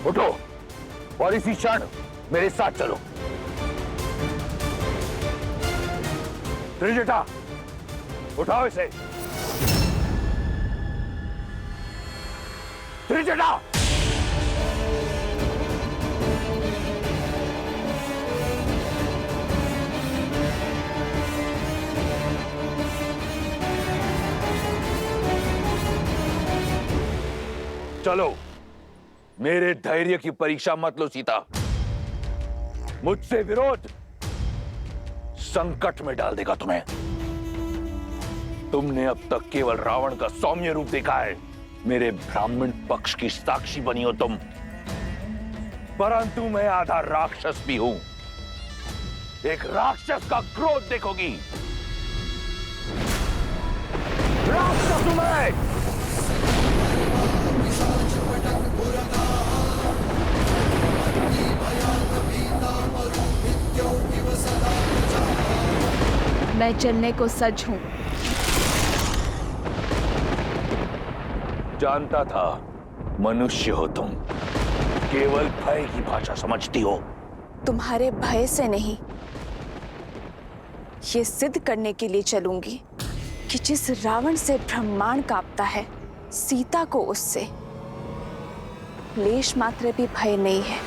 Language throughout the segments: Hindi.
उठो और इसी क्षण मेरे साथ चलो। त्रिजटा, उठाओ इसे। त्रिजटा, चलो। मेरे धैर्य की परीक्षा मत लो सीता। मुझसे विरोध संकट में डाल देगा तुम्हें। तुमने अब तक केवल रावण का सौम्य रूप देखा है। मेरे ब्राह्मण पक्ष की साक्षी बनी हो तुम, परंतु मैं आधा राक्षस भी हूं। एक राक्षस का क्रोध देखोगी। राक्षस हूं मैं। मैं चलने को सज्ज हूं। जानता था मनुष्य हो तुम, केवल भय की भाषा समझती हो। तुम्हारे भय से नहीं, ये सिद्ध करने के लिए चलूंगी कि जिस रावण से ब्रह्मांड कांपता है, सीता को उससे लेश मात्र भी भय नहीं है।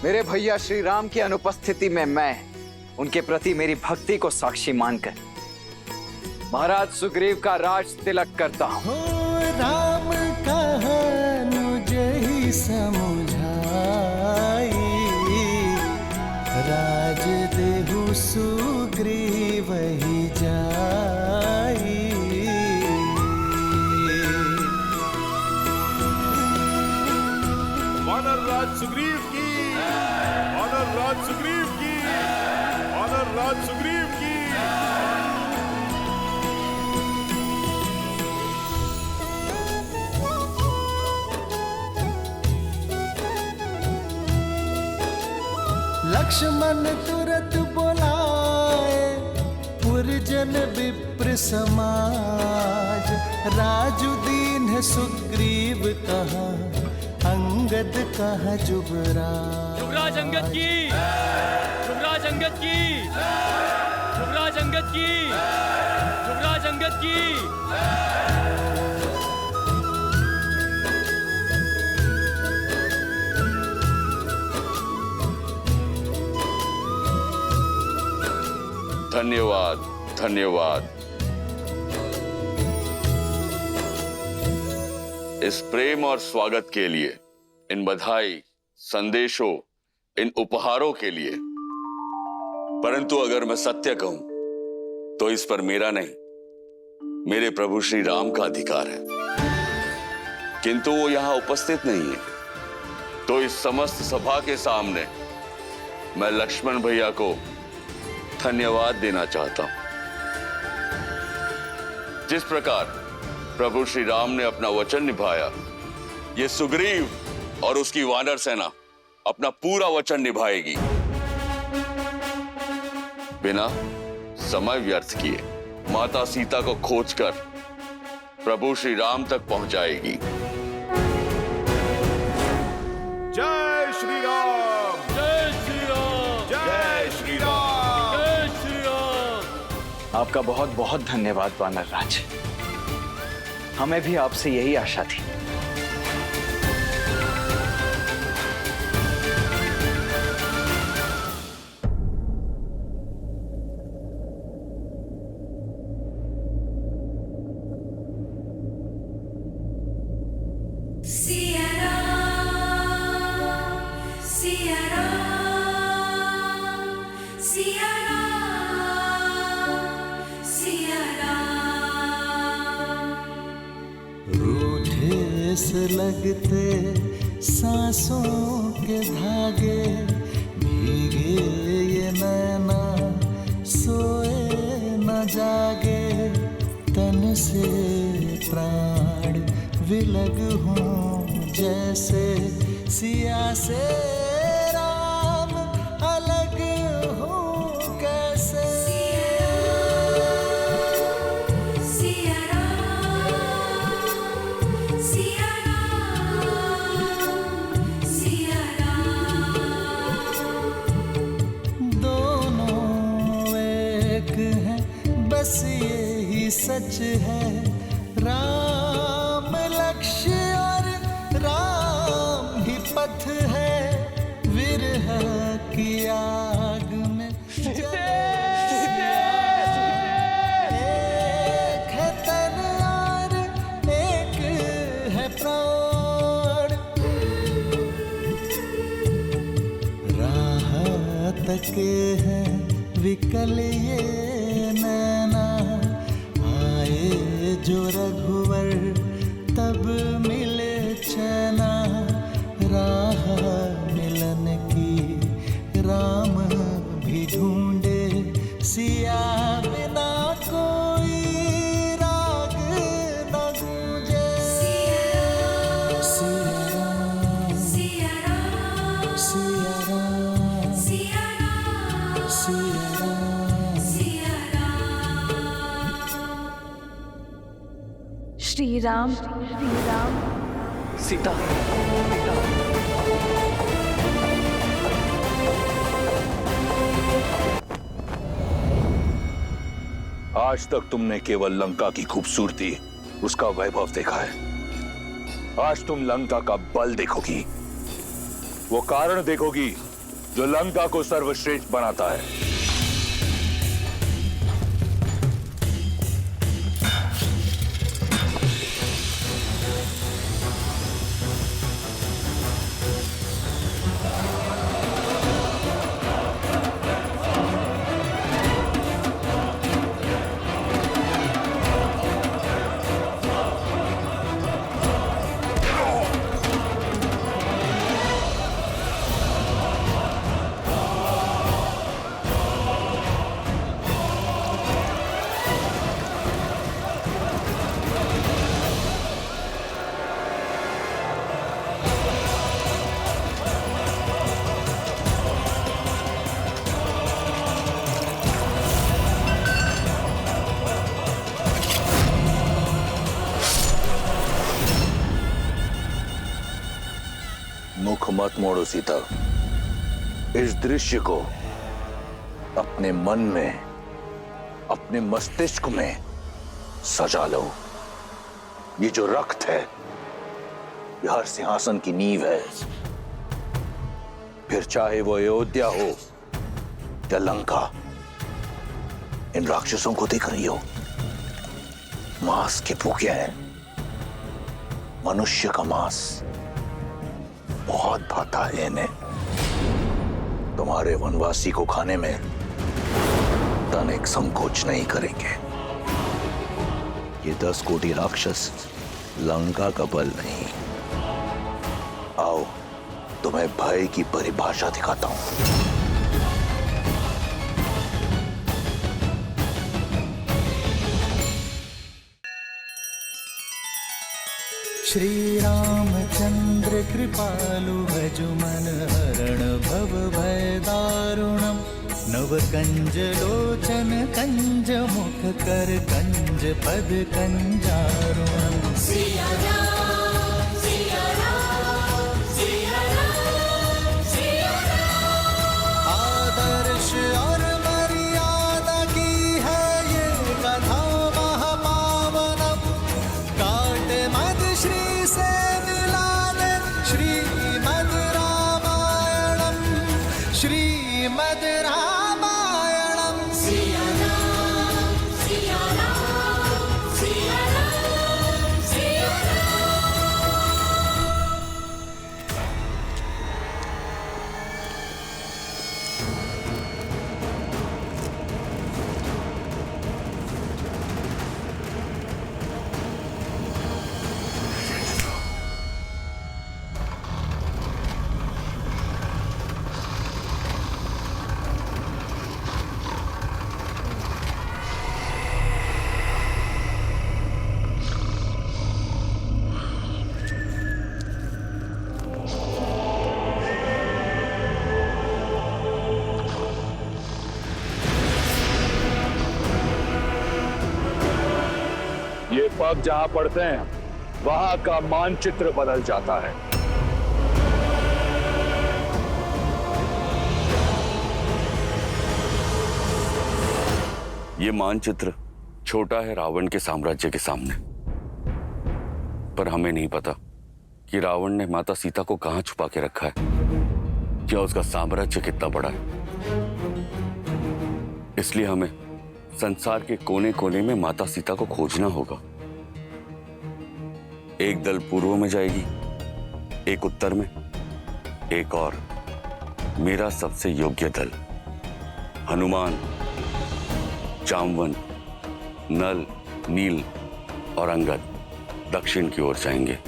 मेरे भैया श्री राम की अनुपस्थिति में मैं उनके प्रति मेरी भक्ति को साक्षी मानकर महाराज सुग्रीव का राज तिलक करता हूँ। राम कहनुज ही समुझाई, राज देहु सुग्रीव ही जाई। वानर राज सुग्रीव की, वानर राज सुग्रीव की, वानर राज सुग्रीव की। लक्ष्मण तुरत बोलाए पुरजन विप्र समाज, राजु दीन सुग्रीव कहा अंगद कहा जुबराज। जुबराज अंगद की, जुबराज अंगद की, जुबराज अंगद की, जुबराज अंगद की। धन्यवाद, धन्यवाद। इस प्रेम और स्वागत के लिए इन बधाई, संदेशों, इन उपहारों के लिए। परंतु अगर मैं सत्य कहूं तो इस पर मेरा नहीं, मेरे प्रभु श्री राम का अधिकार है। किंतु वो यहां उपस्थित नहीं है, तो इस समस्त सभा के सामने मैं लक्ष्मण भैया को धन्यवाद देना चाहता हूं। जिस प्रकार प्रभु श्री राम ने अपना वचन निभाया, ये सुग्रीव और उसकी वानर सेना अपना पूरा वचन निभाएगी, बिना समय व्यर्थ किए माता सीता को खोजकर प्रभु श्री राम तक पहुंचाएगी। जय श्री राम, जय श्री राम, जय श्री राम। जय श्री राम। आपका बहुत बहुत धन्यवाद वानर राज। हमें भी आपसे यही आशा थी। सिया राम, सिया राम, सिया राम, सिया राम। रूठे से लगते सांसों के धागे, भीगे ये नैना सोए न जागे, तन से प्राण विलग हूँ जैसे सिया से राम अलग हूँ कैसे। सिया राम, सिया राम, सिया राम। दोनों एक हैं बस यही सच है, राम लक्ष्य और राम ही पथ है, विरह की आग में एक है तन और एक है प्राण, राह तके हैं विकल ये नैना, आए जो रघुवर तब मिले चैना, राह मिलन की राम भी ढूंढे, सिया बिना कोई राग न गूंजे। सिया राम, सिया राम, सिया राम, सिया राम, सिया राम। सिया राम। श्री राम, श्री राम। सीता, आज तक तुमने केवल लंका की खूबसूरती, उसका वैभव देखा है। आज तुम लंका का बल देखोगी, वो कारण देखोगी जो लंका को सर्वश्रेष्ठ बनाता है। मुख मत मोड़ो सीता, इस दृश्य को अपने मन में, अपने मस्तिष्क में सजा लो। ये जो रक्त है, ये हर सिंहासन की नींव है। फिर चाहे वो अयोध्या हो या लंका, इन राक्षसों को देख रही हो, मांस के भूखे हैं, मनुष्य का मांस बहुत भाता है इन्हें। तुम्हारे वनवासी को खाने में तनिक संकोच नहीं करेंगे। ये 10 कोटि राक्षस लंका का बल नहीं। आओ तुम्हें भय की परिभाषा दिखाता हूं। श्री रामचंद्र कृपालु भजु मन हरण भव भय दारुणम। नव कंज लोचन कंज मुख कर कंज पद कंजारुणम। सिया राम सिया राम सिया राम सिया राम। आदर्श और मर्यादा की है ये कथा महापावनम। काट मद श्री से मिला दे श्रीमद् रामायणम। श्रीमद् रामायणम। सिया राम सिया राम सिया राम सिया राम। ये पग जहां पड़ते हैं वहां का मानचित्र बदल जाता है। ये मानचित्र छोटा है रावण के साम्राज्य के सामने, पर हमें नहीं पता कि रावण ने माता सीता को कहां छुपा के रखा है, क्या उसका साम्राज्य कितना बड़ा है। इसलिए हमें संसार के कोने कोने में माता सीता को खोजना होगा। एक दल पूर्व में जाएगी, एक उत्तर में, एक और मेरा सबसे योग्य दल हनुमान, जामवन, नल, नील और अंगद दक्षिण की ओर जाएंगे,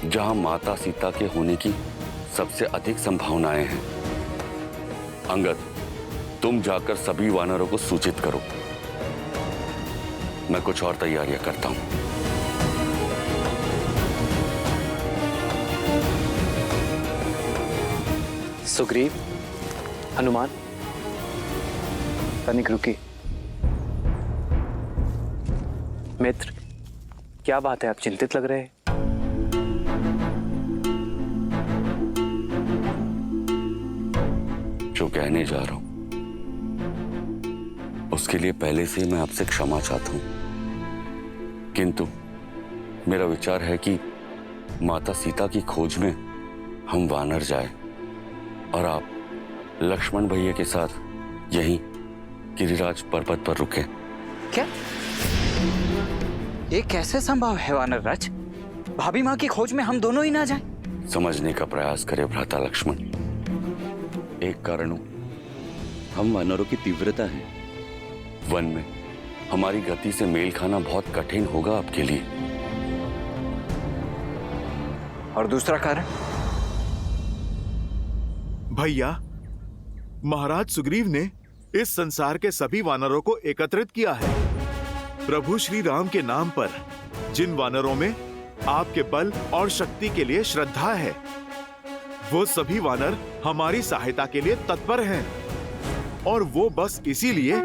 जहां माता सीता के होने की सबसे अधिक संभावनाएं हैं। अंगद, तुम जाकर सभी वानरों को सूचित करो। मैं कुछ और तैयारियां करता हूं। सुग्रीव, हनुमान, तनिक रुकी। मित्र, क्या बात है, आप चिंतित लग रहे हैं। जो कहने जा रहा हूं उसके लिए पहले से मैं आपसे क्षमा चाहता हूं, किंतु मेरा विचार है कि माता सीता की खोज में हम वानर जाए और आप लक्ष्मण भैया के साथ यहीं गिरिराज पर्वत पर रुके। क्या ये कैसे संभव है वानरराज? भाभी माँ की खोज में हम दोनों ही ना जाएं? समझने का प्रयास करे भ्राता लक्ष्मण। एक कारण हम वानरों की तीव्रता है। वन में हमारी गति से मेल खाना बहुत कठिन होगा आपके लिए। और दूसरा कारण? भैया, महाराज सुग्रीव ने इस संसार के सभी वानरों को एकत्रित किया है। प्रभु श्री राम के नाम पर जिन वानरों में आपके बल और शक्ति के लिए श्रद्धा है, वो सभी वानर हमारी सहायता के लिए तत्पर हैं। और वो बस इसीलिए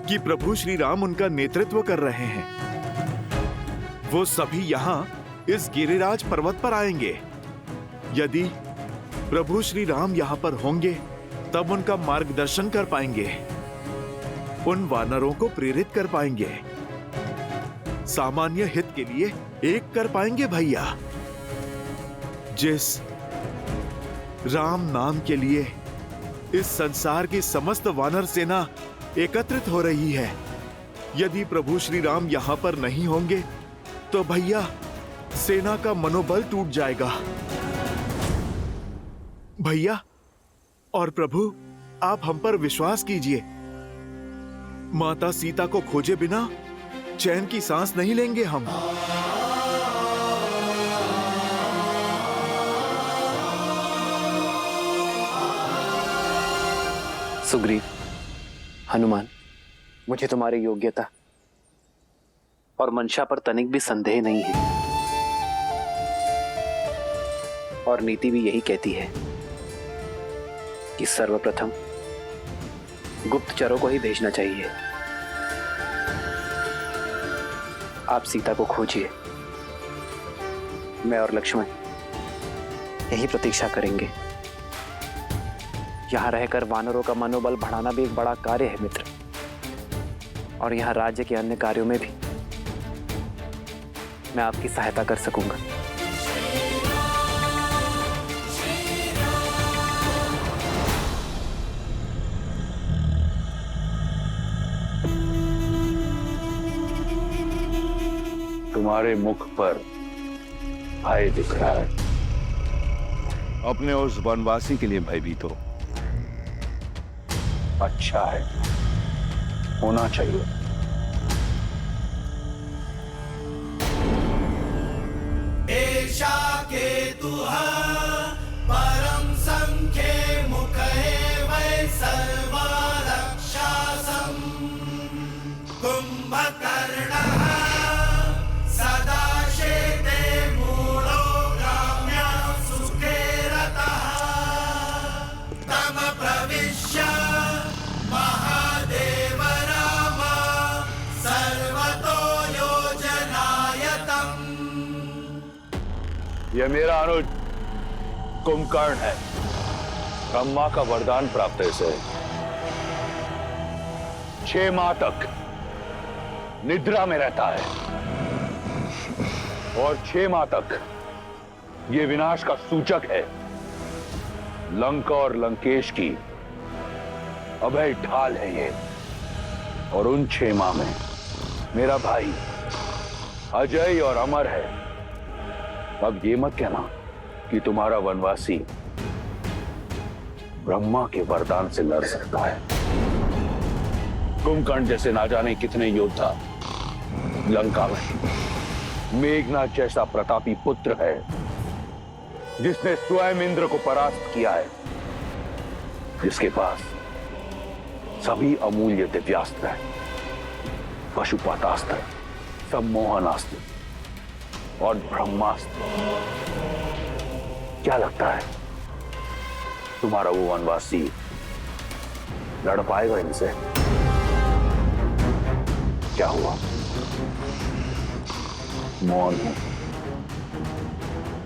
कि प्रभु श्री राम उनका नेतृत्व कर रहे हैं। वो सभी यहाँ इस गिरिराज पर्वत पर आएंगे। यदि प्रभु श्री राम यहाँ पर होंगे तब उनका मार्गदर्शन कर पाएंगे, उन वानरों को प्रेरित कर पाएंगे, सामान्य हित के लिए एक कर पाएंगे। भैया, जिस राम नाम के लिए इस संसार की समस्त वानर सेना एकत्रित हो रही है, यदि प्रभु श्री राम यहाँ पर नहीं होंगे तो भैया सेना का मनोबल टूट जाएगा। भैया और प्रभु, आप हम पर विश्वास कीजिए। माता सीता को खोजे बिना चैन की सांस नहीं लेंगे हम। सुग्रीव, हनुमान, मुझे तुम्हारी योग्यता और मंशा पर तनिक भी संदेह नहीं है, और नीति भी यही कहती है कि सर्वप्रथम गुप्तचरों को ही भेजना चाहिए। आप सीता को खोजिए, मैं और लक्ष्मण यही प्रतीक्षा करेंगे। यहां रहकर वानरों का मनोबल बढ़ाना भी एक बड़ा कार्य है मित्र, और यहां राज्य के अन्य कार्यों में भी मैं आपकी सहायता कर सकूंगा। तुम्हारे मुख पर भय दिख रहा है। अपने उस वनवासी के लिए भयभीत हो। अच्छा है, होना चाहिए। एषा केतुः परं संख्ये मुखे वै सर्वा रक्षासम् कुंभकर्णः सदा शेते मूढो ग्राम्यां सुखे रतः तम प्रविश्य महादेव राम सर्वतो योजनायतम्। यह मेरा अनुज कुंभकर्ण है। ब्रह्मा का वरदान प्राप्त है इसे। 6 माह तक निद्रा में रहता है और 6 माह तक यह विनाश का सूचक है। लंका और लंकेश की अभय ढाल है ये। और उन 6 माह में मेरा भाई अजय और अमर है। अब ये मत कहना कि तुम्हारा वनवासी ब्रह्मा के वरदान से लड़ सकता है। कुंभकर्ण जैसे ना जाने कितने योद्धा लंका में। मेघनाथ जैसा प्रतापी पुत्र है जिसने स्वयं इंद्र को परास्त किया है, जिसके पास सभी अमूल्य दिव्यास्त्र है, पशुपातास्त्र, सम्मोहनास्त्र और ब्रह्मास्त्र। क्या लगता है तुम्हारा वो वनवासी लड़ पाएगा इनसे? क्या हुआ? मौन हूं।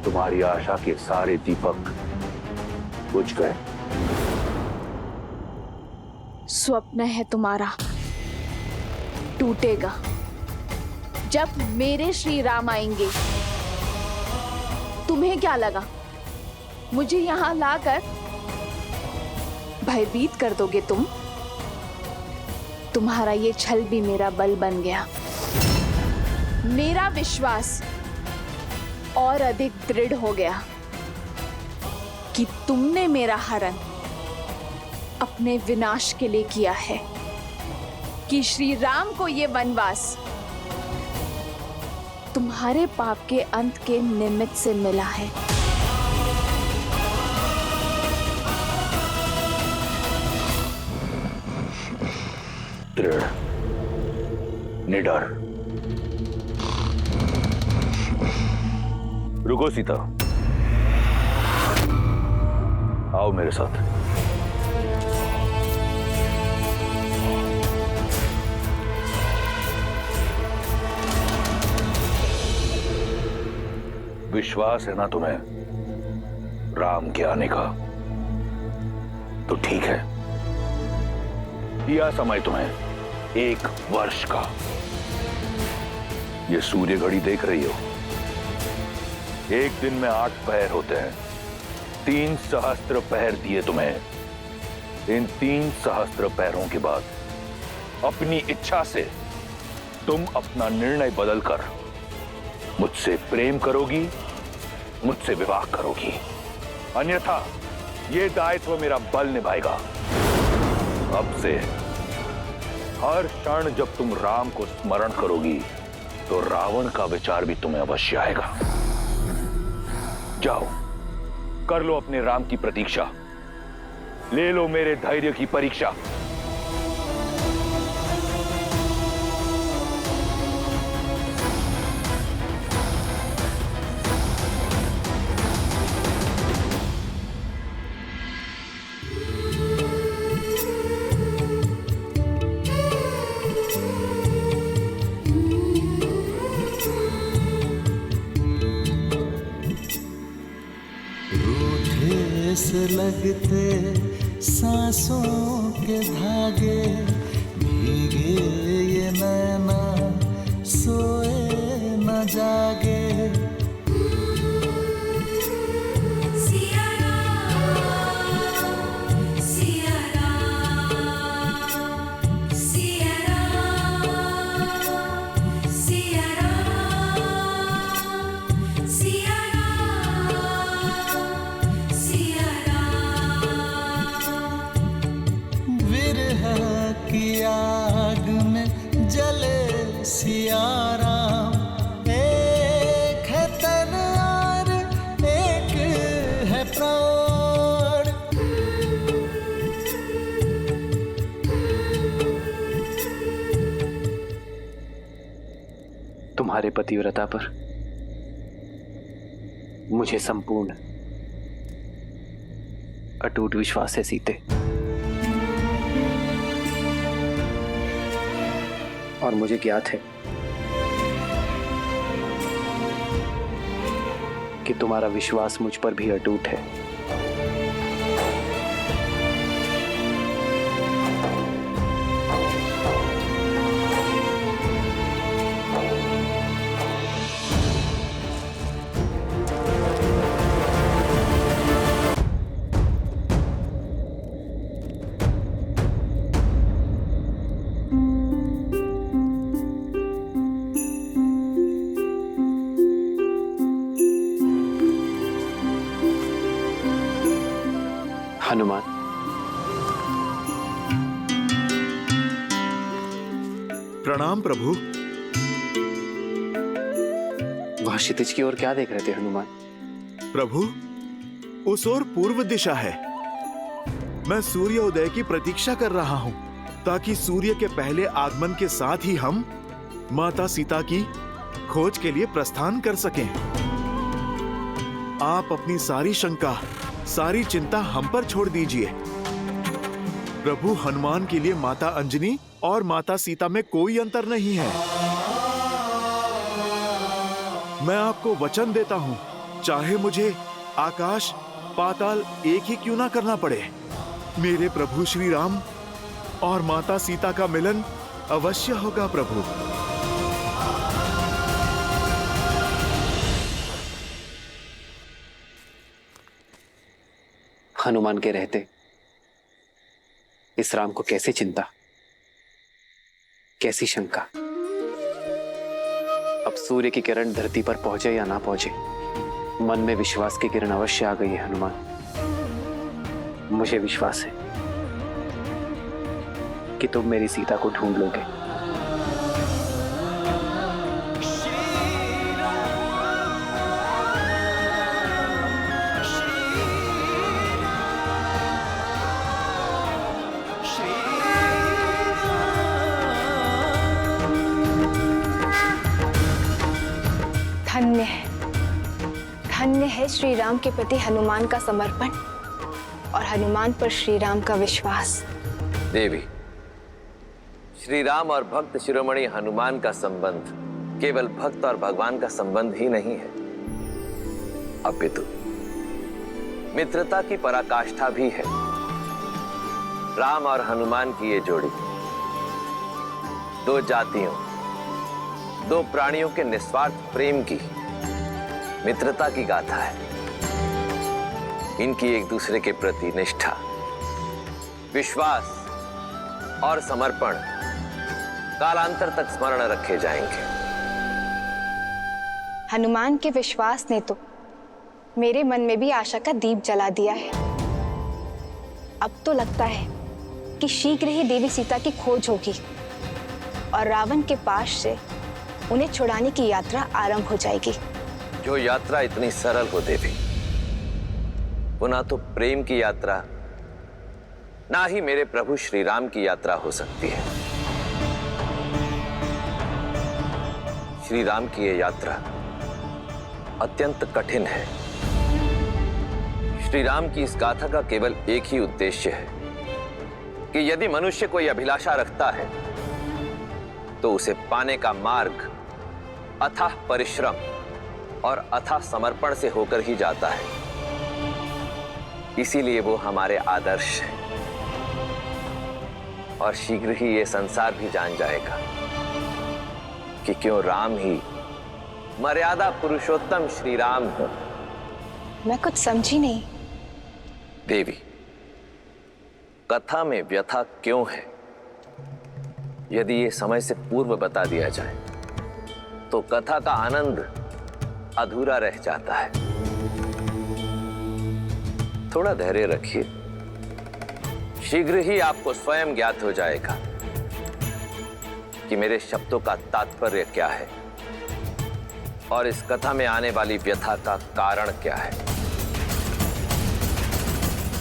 तुम्हारी आशा के सारे दीपक बुझ गए। स्वप्न है तुम्हारा, टूटेगा जब मेरे श्री राम आएंगे। तुम्हें क्या लगा मुझे यहां लाकर भयभीत कर दोगे तुम? तुम्हारा ये छल भी मेरा बल बन गया। मेरा विश्वास और अधिक दृढ़ हो गया कि तुमने मेरा हरण अपने विनाश के लिए किया है, कि श्री राम को ये वनवास तुम्हारे पाप के अंत के निमित्त से मिला है। दृढ़, निडर। रुको सीता, आओ मेरे साथ। विश्वास है ना तुम्हें राम के आने का? तो ठीक है, दिया समय तुम्हें 1 वर्ष का। ये सूर्य घड़ी देख रही हो? एक दिन में 8 पहर होते हैं। 3 सहस्त्र पहर दिए तुम्हें। इन 3 सहस्त्र पहरों के बाद अपनी इच्छा से तुम अपना निर्णय बदलकर मुझसे प्रेम करोगी, मुझसे विवाह करोगी। अन्यथा ये दायित्व मेरा बल निभाएगा। अब से हर क्षण जब तुम राम को स्मरण करोगी तो रावण का विचार भी तुम्हें अवश्य आएगा। जाओ, कर लो अपने राम की प्रतीक्षा, ले लो मेरे धैर्य की परीक्षा। से लगते सांसों के धागे, भीगे ये नैना सोए न जागे। सिया राम, सिया राम, सिया राम, सिया राम, सिया की आग में जले सिया राम, एक है तन और एक है प्राण। तुम्हारे पतिव्रता पर मुझे संपूर्ण अटूट विश्वास है सीते, और मुझे ज्ञात है कि तुम्हारा विश्वास मुझ पर भी अटूट है। हनुमान, प्रणाम प्रभु। वह क्षितिज की ओर क्या देख रहे थे हनुमान? प्रभु, उस ओर पूर्व दिशा है। मैं सूर्योदय की प्रतीक्षा कर रहा हूं ताकि सूर्य के पहले आगमन के साथ ही हम माता सीता की खोज के लिए प्रस्थान कर सकें। आप अपनी सारी शंका, सारी चिंता हम पर छोड़ दीजिए। प्रभु, हनुमान के लिए माता अंजनी और माता सीता में कोई अंतर नहीं है। मैं आपको वचन देता हूं, चाहे मुझे आकाश पाताल एक ही क्यों ना करना पड़े, मेरे प्रभु श्री राम और माता सीता का मिलन अवश्य होगा। प्रभु, हनुमान के रहते इस राम को कैसे चिंता, कैसी शंका। अब सूर्य की किरण धरती पर पहुंचे या ना पहुंचे, मन में विश्वास की किरण अवश्य आ गई है हनुमान। मुझे विश्वास है कि तुम मेरी सीता को ढूंढ लोगे। धन्य है, धन्य है श्री राम के प्रति हनुमान का समर्पण और हनुमान पर श्री राम का विश्वास। देवी, श्री राम और भक्त शिरोमणि हनुमान का संबंध केवल भक्त और भगवान का संबंध ही नहीं है, अपितु मित्रता की पराकाष्ठा भी है। राम और हनुमान की ये जोड़ी दो जातियों, दो प्राणियों के निस्वार्थ प्रेम की, मित्रता की गाथा है। इनकी एक दूसरे के प्रति निष्ठा, विश्वास और समर्पण कालांतर तक स्मरण रखे जाएंगे। हनुमान के विश्वास ने तो मेरे मन में भी आशा का दीप जला दिया है। अब तो लगता है कि शीघ्र ही देवी सीता की खोज होगी और रावण के पास से उन्हें छुड़ाने की यात्रा आरंभ हो जाएगी। जो यात्रा इतनी सरल हो देवी, वो ना तो प्रेम की यात्रा, ना ही मेरे प्रभु श्री राम की यात्रा हो सकती है। श्री राम की यह यात्रा अत्यंत कठिन है। श्री राम की इस गाथा का केवल एक ही उद्देश्य है कि यदि मनुष्य कोई अभिलाषा रखता है तो उसे पाने का मार्ग अथाह परिश्रम और अथाह समर्पण से होकर ही जाता है। इसीलिए वो हमारे आदर्श है और शीघ्र ही ये संसार भी जान जाएगा कि क्यों राम ही मर्यादा पुरुषोत्तम श्री राम हो। मैं कुछ समझी नहीं। देवी, कथा में व्यथा क्यों है, यदि ये समय से पूर्व बता दिया जाए तो कथा का आनंद अधूरा रह जाता है। थोड़ा धैर्य रखिए, शीघ्र ही आपको स्वयं ज्ञात हो जाएगा कि मेरे शब्दों का तात्पर्य क्या है और इस कथा में आने वाली व्यथा का कारण क्या है।